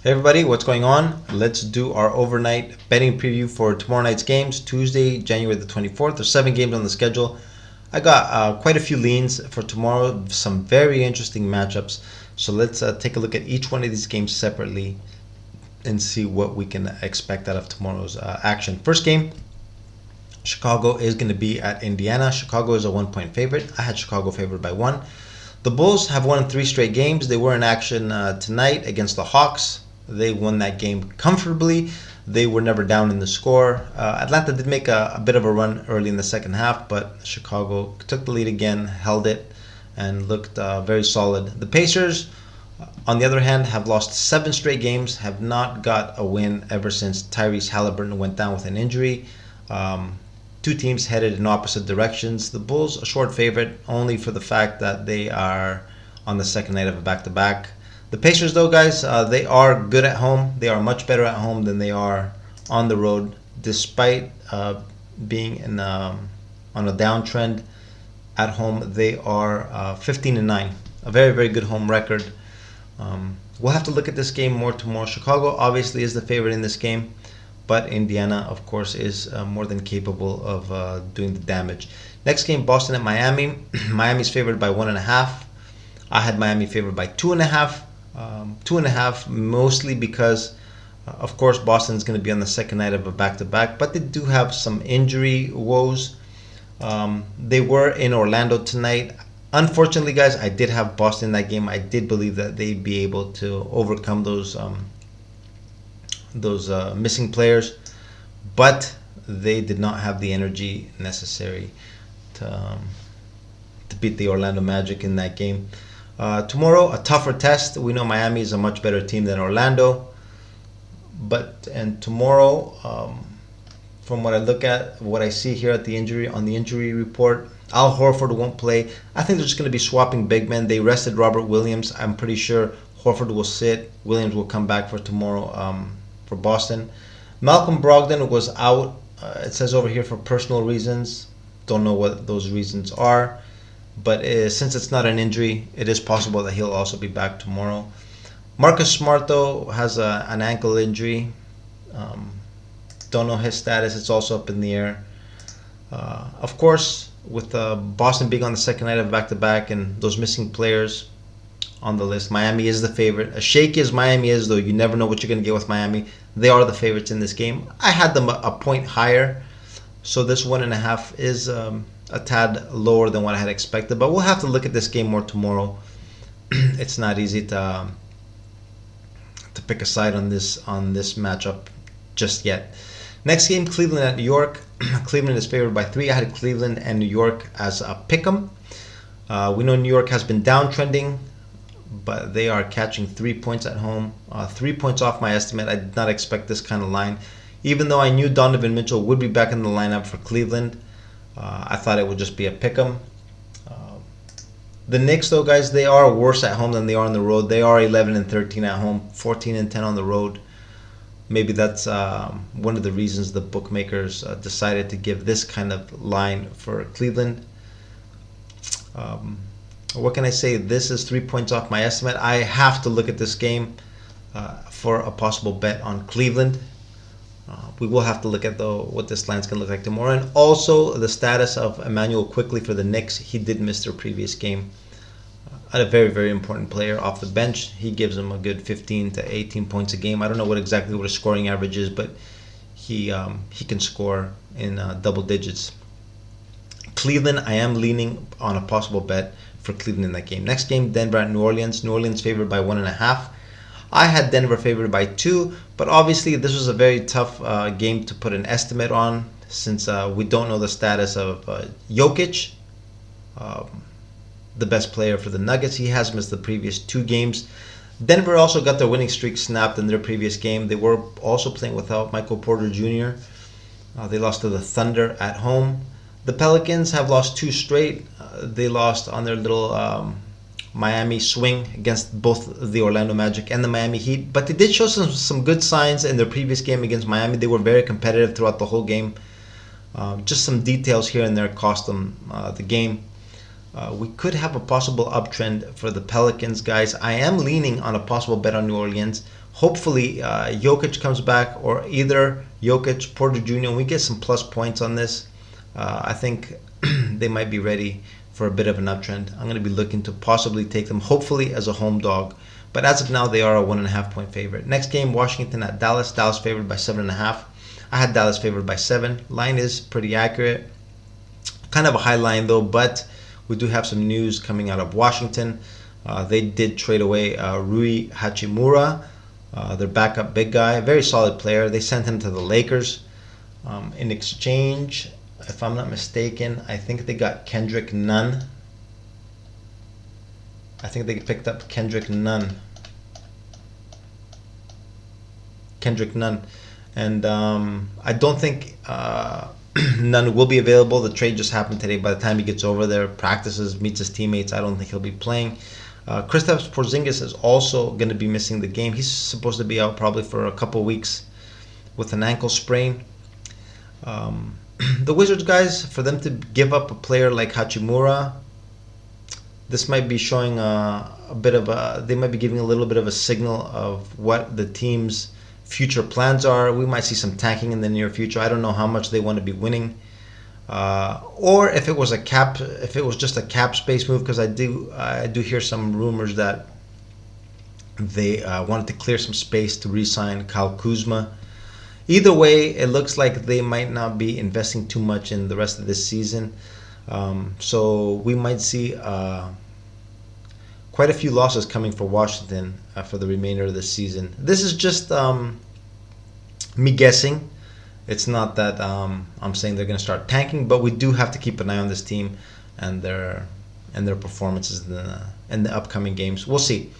Hey everybody, what's going on? Let's do our overnight betting preview for tomorrow night's games, Tuesday, January the 24th. There's 7 games on the schedule. I got quite a few leans for tomorrow, some very interesting matchups. So let's take a look at each one of these games separately and see what we can expect out of tomorrow's action. First game, Chicago is going to be at Indiana. Chicago is a 1-point favorite. I had Chicago favored by 1. The Bulls have won 3 straight games. They were in action tonight against the Hawks. They won that game comfortably. They were never down in the score. Atlanta did make a bit of a run early in the second half, but Chicago took the lead again, held it, and looked very solid. The Pacers, on the other hand, have lost 7 straight games, have not got a win ever since Tyrese Halliburton went down with an injury. Two teams headed in opposite directions. The Bulls a short favorite only for the fact that they are on the second night of a back-to-back. The Pacers, though, guys, they are good at home. They are much better at home than they are on the road, despite being on a downtrend. At home, they are 15-9, a very, very good home record. We'll have to look at this game more tomorrow. Chicago obviously is the favorite in this game, but Indiana, of course, is more than capable of doing the damage. Next game, Boston at Miami. Miami's favored by 1.5. I had Miami favored by 2.5. 2.5 mostly because, of course, Boston's going to be on the second night of a back-to-back, but they do have some injury woes. They were in Orlando tonight. Unfortunately, guys, I did have Boston in that game. I did believe that they'd be able to overcome those missing players, but they did not have the energy necessary to beat the Orlando Magic in that game. Tomorrow, a tougher test. We know Miami is a much better team than Orlando, and tomorrow, from what I look at, what I see here at the injury report, Al Horford won't play. I think they're just going to be swapping big men. They rested Robert Williams. I'm pretty sure Horford will sit. Williams will come back for tomorrow for Boston. Malcolm Brogdon was out. It says over here for personal reasons. Don't know what those reasons are. But since it's not an injury, it is possible that he'll also be back tomorrow. Marcus Smart, though, has an ankle injury. Don't know his status. It's also up in the air. Of course, with Boston being on the second night of back-to-back and those missing players on the list, Miami is the favorite. As shaky as Miami is, though, you never know what you're going to get with Miami. They are the favorites in this game. I had them a point higher, so this 1.5 is a tad lower than what I had expected, but we'll have to look at this game more tomorrow. It's not easy to pick a side on this matchup just yet. Next game, Cleveland at New York. Cleveland is favored by 3. I had Cleveland and New York as a pick'em. We know New York has been downtrending, but they are catching 3 points at home. 3 points off my estimate. I did not expect this kind of line. Even though I knew Donovan Mitchell would be back in the lineup for Cleveland, I thought it would just be a pick'em. The Knicks, though, guys, they are worse at home than they are on the road. They are 11-13 at home, 14-10 on the road. Maybe that's one of the reasons the bookmakers decided to give this kind of line for Cleveland. What can I say? This is 3 points off my estimate. I have to look at this game for a possible bet on Cleveland. We will have to look at what this line's going to look like tomorrow, and also the status of Emmanuel Quickley for the Knicks. He did miss their previous game. A very, very important player off the bench. He gives them a good 15 to 18 points a game. I don't know what his scoring average is, but he can score in double digits. Cleveland, I am leaning on a possible bet for Cleveland in that game. Next game, Denver at New Orleans. New Orleans favored by 1.5. I had Denver favored by 2, but obviously this was a very tough game to put an estimate on since we don't know the status of Jokic, the best player for the Nuggets. He has missed the previous 2 games. Denver also got their winning streak snapped in their previous game. They were also playing without Michael Porter Jr. They lost to the Thunder at home. The Pelicans have lost 2 straight. They lost on their little Miami swing against both the Orlando Magic and the Miami Heat, but they did show some good signs in their previous game against Miami. They were very competitive throughout the whole game. Just some details here and there cost them the game. We could have a possible uptrend for the Pelicans, guys. I am leaning on a possible bet on New Orleans. Hopefully, Jokic comes back, or either Jokic, Porter Jr., and we get some plus points on this. I think they might be ready for a bit of an uptrend. I'm going to be looking to possibly take them, hopefully, as a home dog. But as of now, they are a 1.5 point favorite. Next game, Washington at Dallas. Dallas favored by 7.5. I had Dallas favored by 7. Line is pretty accurate. Kind of a high line though, but we do have some news coming out of Washington. They did trade away Rui Hachimura, their backup big guy, very solid player. They sent him to the Lakers. In exchange, if I'm not mistaken, I think they got Kendrick Nunn. I think they picked up Kendrick Nunn. And I don't think Nunn will be available. The trade just happened today. By the time he gets over there, practices, meets his teammates, I don't think he'll be playing. Kristaps Porzingis is also going to be missing the game. He's supposed to be out probably for a couple weeks with an ankle sprain. The Wizards, guys, for them to give up a player like Hachimura, this might be showing they might be giving a little bit of a signal of what the team's future plans are. We might see some tanking in the near future. I don't know how much they want to be winning, or if it was just a cap space move, because I do hear some rumors that they wanted to clear some space to re-sign Kyle Kuzma. Either way, it looks like they might not be investing too much in the rest of this season. So we might see quite a few losses coming for Washington for the remainder of the season. This is just me guessing. It's not that I'm saying they're going to start tanking, but we do have to keep an eye on this team and their performances in the upcoming games. We'll see.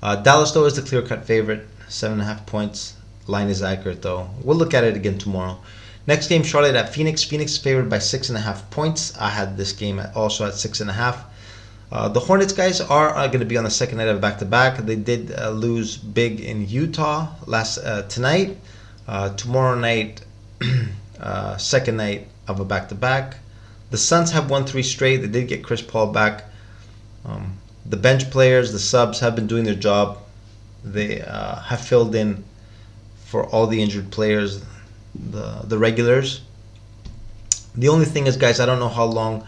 Dallas, though, is the clear-cut favorite, 7.5 points. Line is accurate, though. We'll look at it again tomorrow. Next game, Charlotte at Phoenix. Phoenix is favored by 6.5 points. I had this game also at 6.5. The Hornets, guys, are going to be on the second night of back-to-back. They did lose big in Utah tonight. Tomorrow night, second night of a back-to-back. The Suns have won 3 straight. They did get Chris Paul back. The bench players, the subs, have been doing their job. They have filled in for all the injured players, the regulars. The only thing is, guys, I don't know how long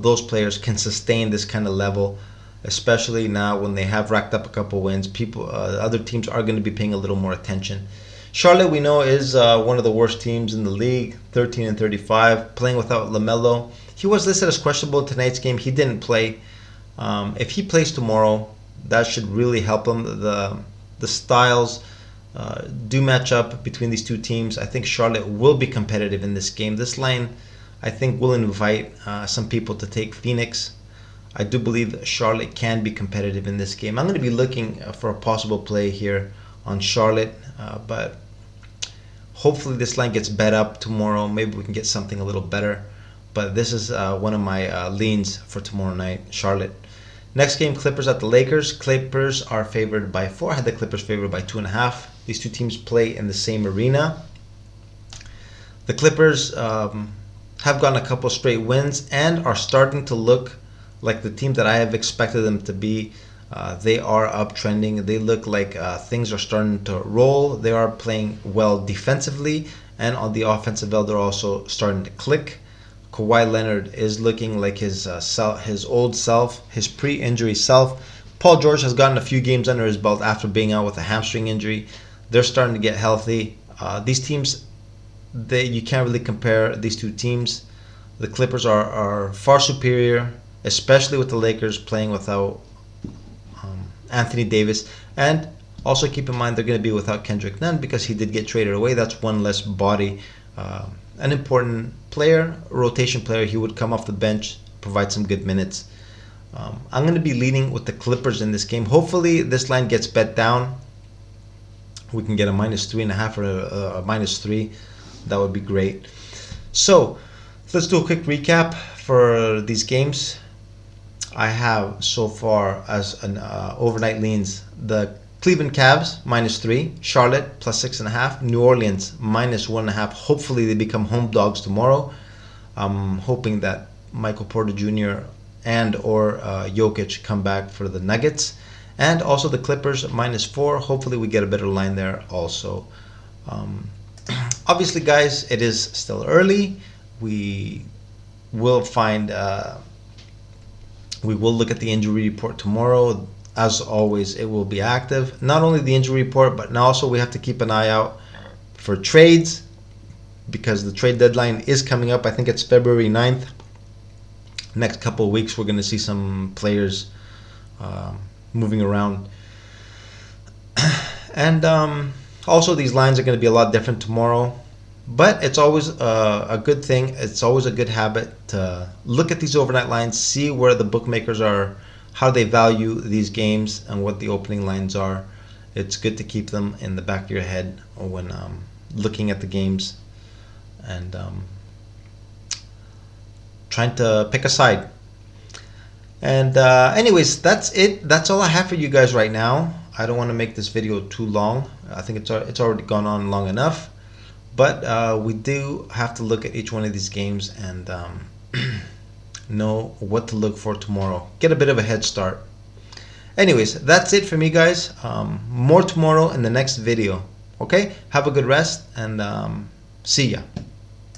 those players can sustain this kind of level, especially now when they have racked up a couple wins. Other teams are going to be paying a little more attention. Charlotte, we know, is one of the worst teams in the league, 13-35, playing without LaMelo. He was listed as questionable in tonight's game. He didn't play. If he plays tomorrow, that should really help him. The styles do match up between these two teams. I think Charlotte will be competitive in this game. This line, I think, will invite some people to take Phoenix. I do believe that Charlotte can be competitive in this game. I'm going to be looking for a possible play here on Charlotte, but hopefully this line gets bet up tomorrow. Maybe we can get something a little better. But this is one of my leans for tomorrow night, Charlotte. Next game, Clippers at the Lakers. Clippers are favored by 4. I had the Clippers favored by 2.5. These two teams play in the same arena. The Clippers have gotten a couple straight wins and are starting to look like the team that I have expected them to be. They are uptrending. They look like things are starting to roll. They are playing well defensively, and on the offensive end, they're also starting to click. Kawhi Leonard is looking like his old self, his pre-injury self. Paul George has gotten a few games under his belt after being out with a hamstring injury. They're starting to get healthy. These teams, you can't really compare these two teams. The Clippers are far superior, especially with the Lakers playing without Anthony Davis. And also keep in mind they're going to be without Kendrick Nunn because he did get traded away. That's one less body. An important player, a rotation player. He would come off the bench, provide some good minutes. I'm going to be leading with the Clippers in this game. Hopefully this line gets bet down. We can get a -3.5 or a -3. That would be great. So let's do a quick recap for these games. I have so far as an overnight leans the Cleveland Cavs -3, Charlotte +6.5, New Orleans -1.5. Hopefully they become home dogs tomorrow. I'm hoping that Michael Porter Jr. and or Jokic come back for the Nuggets. and also the Clippers -4. Hopefully we get a better line there also. Obviously, guys, it is still early. We will find. We will look at the injury report tomorrow. As always, it will be active. Not only the injury report, but now also we have to keep an eye out for trades, because the trade deadline is coming up. I think it's February 9th. Next couple of weeks, we're going to see some players moving around. And also, these lines are going to be a lot different tomorrow. But it's always a good thing. It's always a good habit to look at these overnight lines, see where the bookmakers are, how they value these games, and what the opening lines are. It's good to keep them in the back of your head when looking at the games and trying to pick a side. And anyways, that's it. That's all I have for you guys right now. I don't want to make this video too long. I think it's already gone on long enough. But we do have to look at each one of these games and know what to look for tomorrow. Get a bit of a head start. Anyways, that's it for me, guys. More tomorrow in the next video. Okay? Have a good rest and see ya.